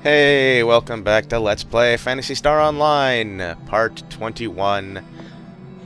Hey, welcome back to Let's Play Phantasy Star Online, Part 21.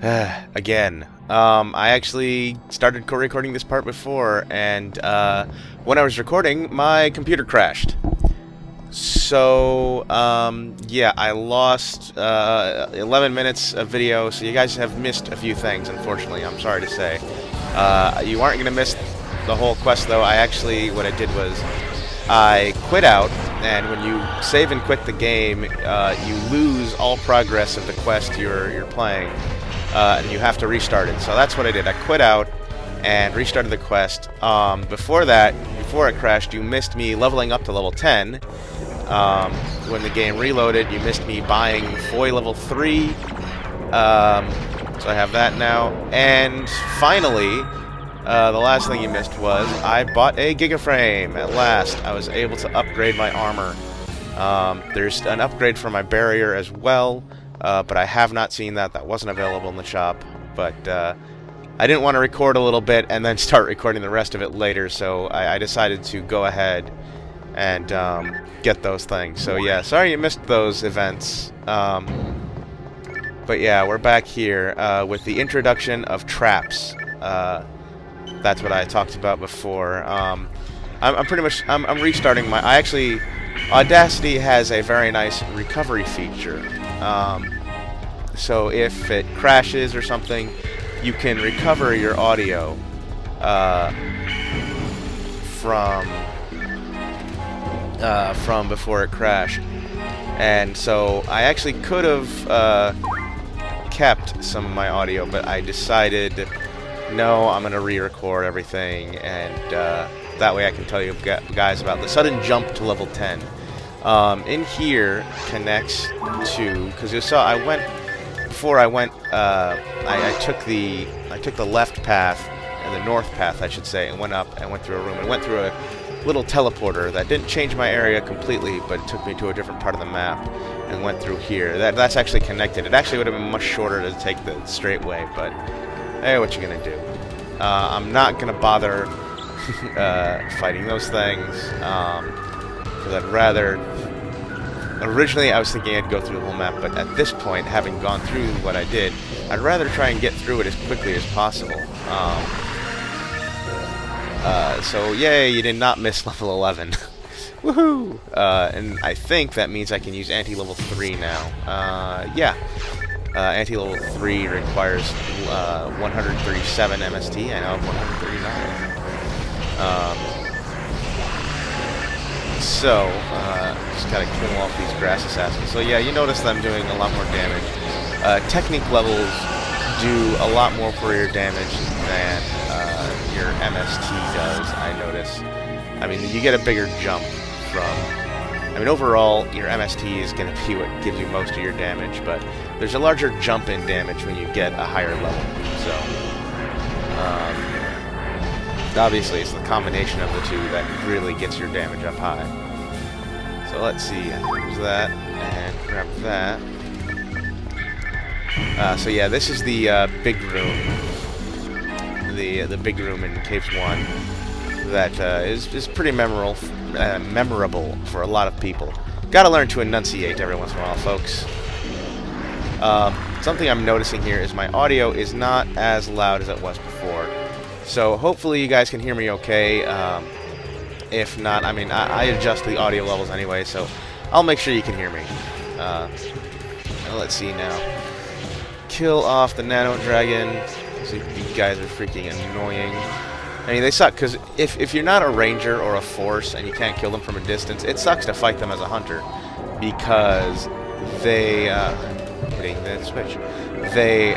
Again. I actually started recording this part before, and when I was recording, my computer crashed. So, yeah, I lost 11 minutes of video, so you guys have missed a few things, unfortunately, I'm sorry to say. You aren't going to miss the whole quest, though. What I did was, I quit out, and when you save and quit the game, you lose all progress of the quest you're playing, and you have to restart it. So that's what I did. I quit out and restarted the quest. Before it crashed, you missed me leveling up to level 10. When the game reloaded, you missed me buying Foy level 3. So I have that now. And finally, the last thing you missed was I bought a Gigaframe. At last, I was able to upgrade my armor. There's an upgrade for my barrier as well, but I have not seen that. That wasn't available in the shop. But I didn't want to record a little bit and then start recording the rest of it later, so I decided to go ahead and get those things. So yeah, sorry you missed those events. But yeah, we're back here with the introduction of traps. That's what I talked about before. I'm restarting my... Audacity has a very nice recovery feature. So if it crashes or something, you can recover your audio from before it crashed. And so I actually could have kept some of my audio, but I decided, no, I'm going to re-record everything, and that way I can tell you guys about the sudden jump to level 10. In here connects to, because you saw I took the left path, and the north path I should say, and went up and went through a room and went through a little teleporter that didn't change my area completely, but it took me to a different part of the map and went through here. That's actually connected. It actually would have been much shorter to take the straight way, but hey, what you gonna do? I'm not gonna bother fighting those things, because I'd rather... Originally I was thinking I'd go through the whole map, but at this point, having gone through what I did, I'd rather try and get through it as quickly as possible. So yay, you did not miss level 11. Woohoo! And I think that means I can use anti-level 3 now. Yeah. Anti-level 3 requires 137 MST. I now have 139. Just gotta kill off these grass assassins. So yeah, you notice that I'm doing a lot more damage. Technique levels do a lot more for your damage than your MST does, I notice. I mean, you get a bigger jump from... I mean, overall, your MST is going to be what gives you most of your damage, but there's a larger jump in damage when you get a higher level. So, obviously, it's the combination of the two that really gets your damage up high. So let's see, use that, and grab that. So yeah, this is the big room. The big room in Caves 1 that is pretty memorable for a lot of people. Gotta learn to enunciate every once in a while, folks. Something I'm noticing here is my audio is not as loud as it was before. So hopefully you guys can hear me okay. If not, I mean, I adjust the audio levels anyway, so I'll make sure you can hear me. Let's see now. Kill off the Nano Dragon. So you guys are freaking annoying. I mean, they suck, because if you're not a ranger or a force and you can't kill them from a distance, it sucks to fight them as a hunter, because they, hitting the switch, they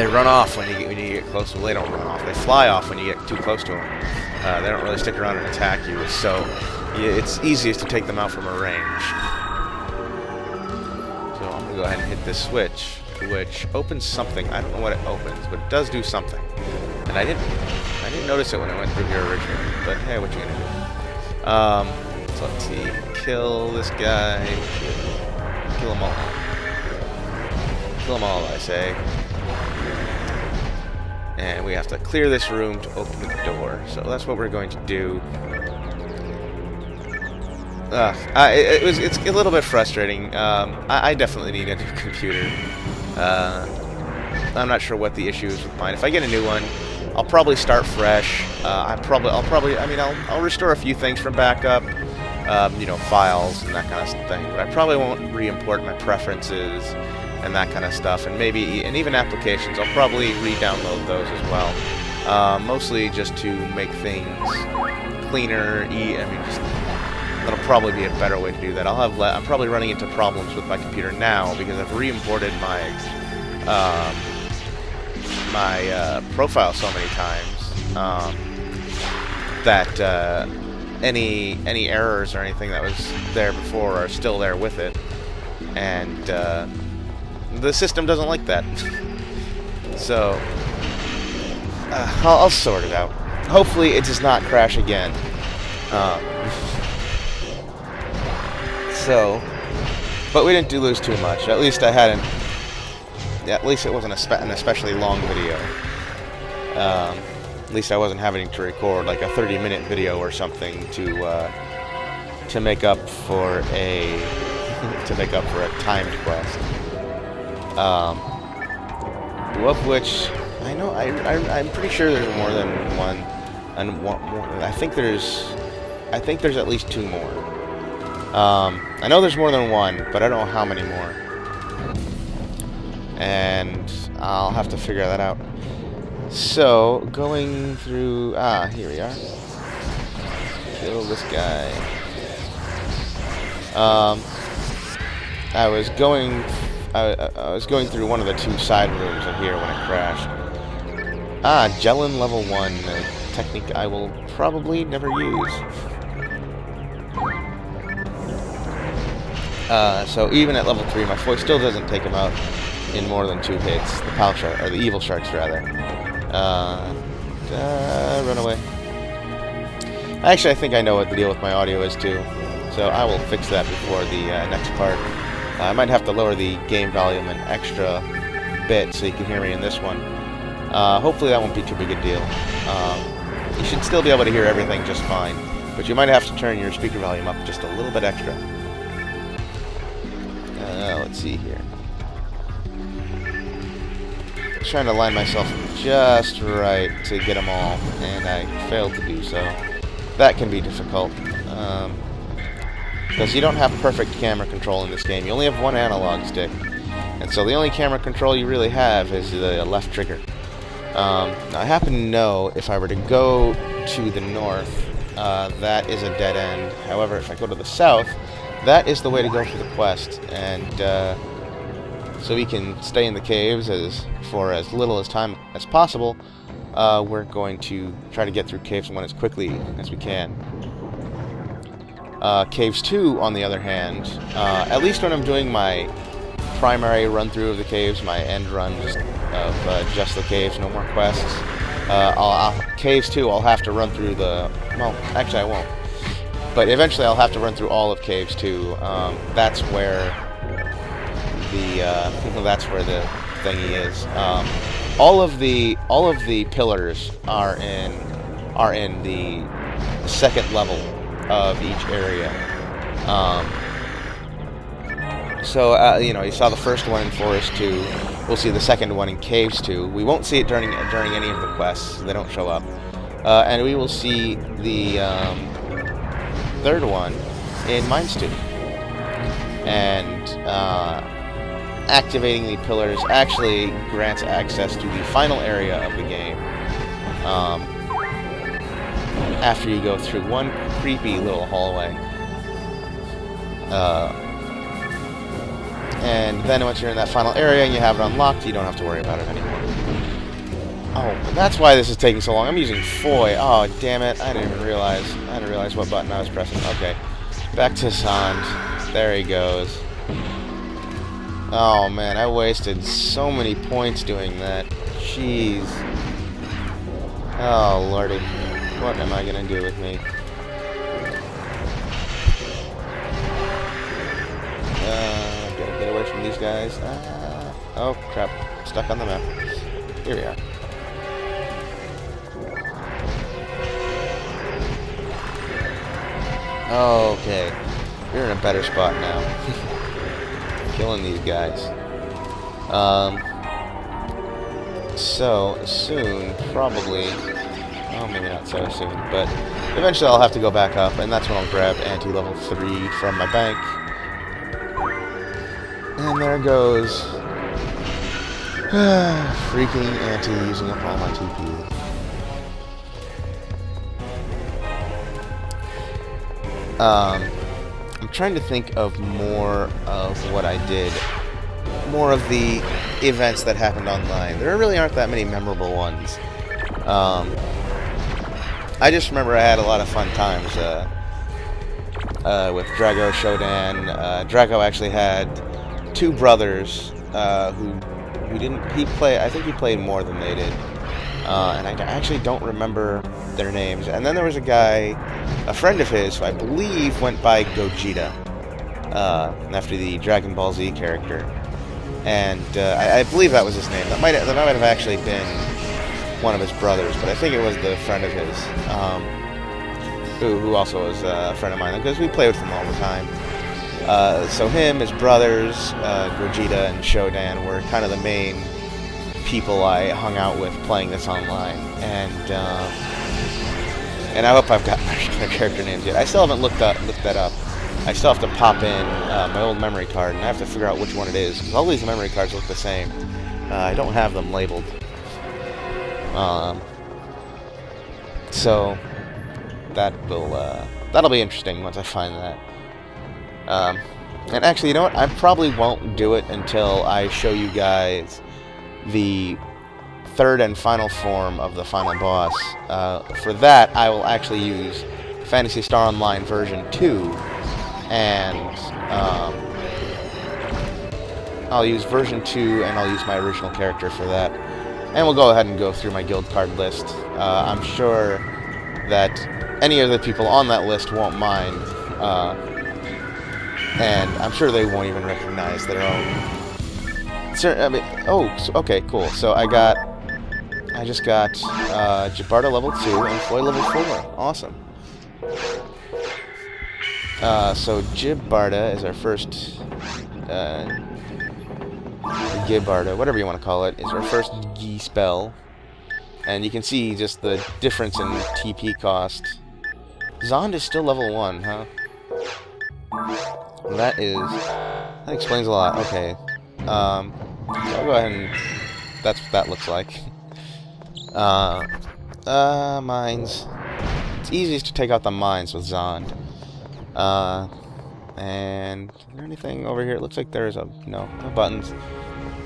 run off when you get close. Well, they don't run off. They fly off when you get too close to them. They don't really stick around and attack you, so it's easiest to take them out from a range. So I'm going to go ahead and hit this switch, which opens something. I don't know what it opens, but it does do something. And I didn't notice it when I went through here originally, but hey, what you gonna do? So let's see. Kill this guy. Kill them all. Kill them all, I say. And we have to clear this room to open the door. So that's what we're going to do. It's a little bit frustrating. I definitely need a new computer. I'm not sure what the issue is with mine. If I get a new one, I'll probably start fresh. I'll restore a few things from backup, you know, files and that kind of thing. But I probably won't re-import my preferences and that kind of stuff, and even applications. I'll probably re-download those as well. Mostly just to make things cleaner. That'll probably be a better way to do that. I'm probably running into problems with my computer now because I've re-imported my profile so many times that any errors or anything that was there before are still there with it, and the system doesn't like that. So I'll sort it out. Hopefully it does not crash again. But we didn't lose too much. At least I hadn't. At least it wasn't an especially long video. At least I wasn't having to record like a 30-minute video or something to make up for a timed quest. Of which I know I'm pretty sure there's more than one, and I think there's at least 2 more. I know there's more than one, but I don't know how many more. And I'll have to figure that out. So, going through... here we are. Kill this guy. I was going through one of the 2 side rooms in here when it crashed. Jellin level 1, a technique I will probably never use. So even at level 3, my foil still doesn't take him out in more than 2 hits. The pal shark, or the evil sharks rather. Run away. Actually, I think I know what the deal with my audio is too. So I will fix that before the next part. I might have to lower the game volume an extra bit so you can hear me in this one. Hopefully that won't be too big a deal. You should still be able to hear everything just fine, but you might have to turn your speaker volume up just a little bit extra. Let's see here. Trying to line myself just right to get them all, and I failed to do so. That can be difficult. Because you don't have perfect camera control in this game. You only have 1 analog stick. And so the only camera control you really have is the left trigger. Now I happen to know if I were to go to the north, that is a dead end. However, if I go to the south, that is the way to go for the quest. And so we can stay in the caves for as little time as possible. We're going to try to get through Caves 1 as quickly as we can. Caves 2, on the other hand, at least when I'm doing my primary run-through of the caves, my end run of just the caves, no more quests, Caves 2, I'll have to run through the... Well, actually I won't. But eventually I'll have to run through all of Caves 2. That's where the thingy is. All of the pillars are in the second level of each area. You know, you saw the first one in Forest 2. We'll see the second one in Caves 2. We won't see it during any of the quests. They don't show up. And we will see the third one in Mines 2. And activating the pillars actually grants access to the final area of the game. After you go through one creepy little hallway. And then once you're in that final area and you have it unlocked, you don't have to worry about it anymore. Oh, that's why this is taking so long. I'm using Foy. Oh, damn it. I didn't even realize. I didn't realize what button I was pressing. Okay. Back to Sand. There he goes. Oh, man. I wasted so many points doing that. Jeez. Oh, lordy. What am I going to do with me? Gotta get away from these guys. Oh, crap. Stuck on the map. Here we are. Oh, okay. You're in a better spot now. Killing these guys. So, soon, probably... Oh, maybe not so soon, but eventually I'll have to go back up, and that's when I'll grab anti-level 3 from my bank. And there goes... freaking anti using up all my TP. I'm trying to think of more of what I did. More of the events that happened online. There really aren't that many memorable ones. I just remember I had a lot of fun times with Drago Shodan. Drago actually had two brothers who didn't. I think he played more than they did, and I actually don't remember their names. And then there was a guy, a friend of his, who I believe went by Gogeta, after the Dragon Ball Z character. And I believe that was his name. That might have actually been one of his brothers, but I think it was the friend of his, who also was a friend of mine, because we play with him all the time. So him, his brothers, Gogeta and Shodan were kind of the main people I hung out with playing this online. And I hope I've got their character names yet. I still haven't looked that up. I still have to pop in my old memory card, and I have to figure out which one it is, because all these memory cards look the same. I don't have them labeled. So that'll be interesting once I find that. And actually, you know what? I probably won't do it until I show you guys the third and final form of the final boss. For that, I will actually use Phantasy Star Online version 2. And I'll use version 2, and I'll use my original character for that. And we'll go ahead and go through my guild card list. I'm sure that any of the people on that list won't mind, and I'm sure they won't even recognize their own. Okay, cool. So I just got Jibarda level 2 and Floyd level 4. Awesome. So Jibarda is our first, Gibarda, whatever you want to call it, is our first Gi spell. And you can see just the difference in TP cost. Zond is still level 1, huh? That explains a lot. Okay. So I'll go ahead and that's what that looks like. Mines. It's easiest to take out the mines with Zond. And is there anything over here? It looks like there's no buttons.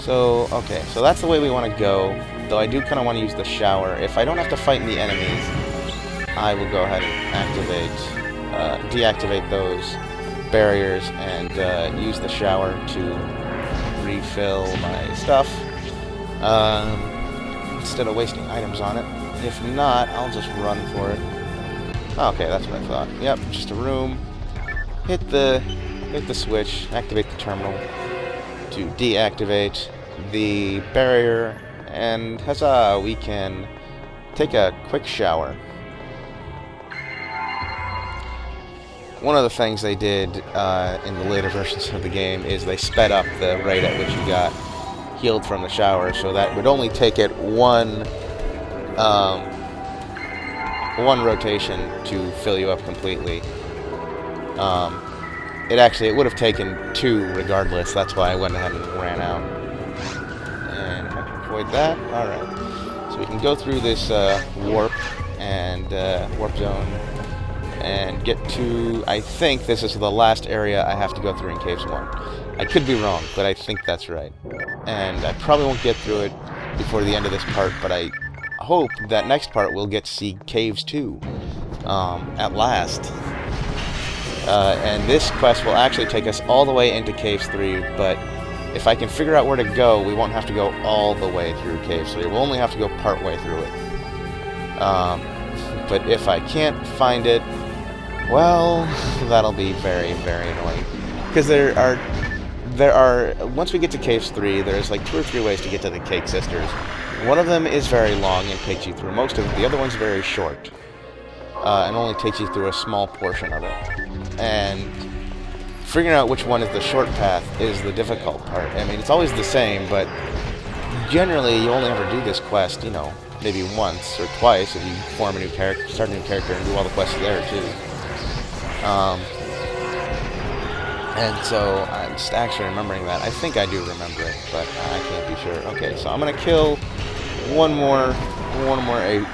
So, okay, so that's the way we want to go, though I do kind of want to use the shower. If I don't have to fight the enemies, I will go ahead and deactivate those barriers and use the shower to refill my stuff, instead of wasting items on it. If not, I'll just run for it. Okay, that's what I thought. Yep, just a room. Hit the switch, activate the terminal to deactivate the barrier, and huzzah, we can take a quick shower. One of the things they did in the later versions of the game is they sped up the rate at which you got healed from the shower, so that would only take it one rotation to fill you up completely. It would have taken 2 regardless. That's why I went ahead and ran out. And I can avoid that. Alright. So we can go through this warp zone and get to, I think this is the last area I have to go through in Caves 1. I could be wrong, but I think that's right. And I probably won't get through it before the end of this part, but I hope that next part we'll get to see Caves 2 at last. And this quest will actually take us all the way into Caves 3, but if I can figure out where to go, we won't have to go all the way through Caves 3. We'll only have to go part way through it. But if I can't find it, well, that'll be very, very annoying. Because there are, once we get to Caves 3, there's like 2 or 3 ways to get to the Cake Sisters. One of them is very long and takes you through most of it. The other one's very short, and only takes you through a small portion of it. and figuring out which one is the short path is the difficult part. I mean, it's always the same, but generally you only ever do this quest, you know, maybe once or twice if you form a new character, start a new character, and do all the quests there too. And so I'm just actually remembering that. I think I do remember it, but I can't be sure. Okay, so I'm gonna kill one more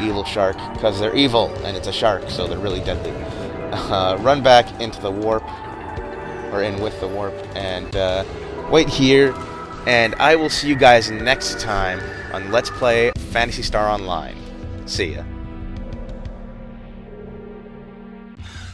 evil shark, because they're evil and it's a shark, so they're really deadly. Run back into the warp, or in with the warp, and wait here, and I will see you guys next time on Let's Play Phantasy Star Online. See ya.